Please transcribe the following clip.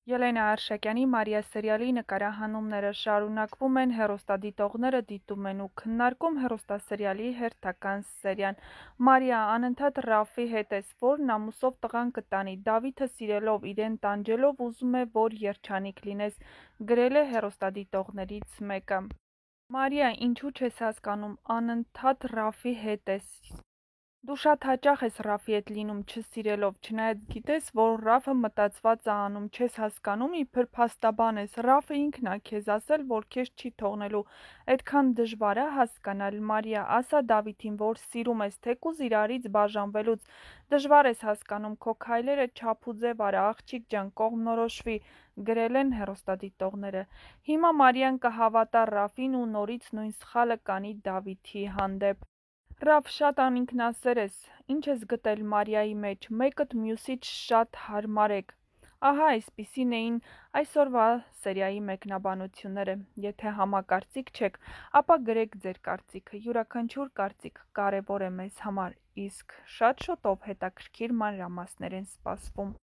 Ելենա Արշակյանի «Մարիա» սերիալի նկարահանումները շարունակվում են, հեռուստադիտողները դիտում են ու քննարկում հեռուստասերիալի հերթական սերիան։ Մարիա, անընդհատ Ռաֆի հետ ես, որն ամուսով տղան կտանի, Դավիթը սիրելով, իրեն տանջելով ուզում է, որ երջանիկ լինես, գրել է հեռուստադիտողներից մեկը։ Մարիա, ինչու չես հասկանում, անընդհատ Ռաֆի հետ ես։ Դու շատ հաճախ ես Ռաֆի հետ լինում չսիրելով, չնայած գիտես, որ Ռաֆը մտածված ա անում, չես հասկանում, իբր փաստաբան ես, Ռաֆը ինքն ա քեզ ասել, որ քեզ չի թողնելու, այդքան դժվար ա հասկանալ, Մարիա, ասա Դավիթին, որ սիրում ես, թեկուզ իրարից բաժանվելուց, դժվար ես հասկանում, քո քայլերը չափուձև արա, աղջիկ ջան, կողմնորոշվի, գրել են հեռուստադիտողները։ Հիմա Մարիան կհավատա Ռաֆին ու նորից նույն սխալը կանի Դավիթի հանդեպ։ Ռաֆ, շատ անինքնասեր ես, ինչ ես գտել Մարիայի մեջ, մեկդ մյուսից շատ հարմար եք։ Ահա այսպիսին էին այսօրվա սերիայի մեկնաբանությունները։ Եթե համակարծիք չեք, ապա գրեք ձեր կարծիքը։ Յուրաքանչյուր կարծիք կարևոր է մեզ համար, իսկ շատ շուտով հետաքրքիր մանրամասներ են սպասվում։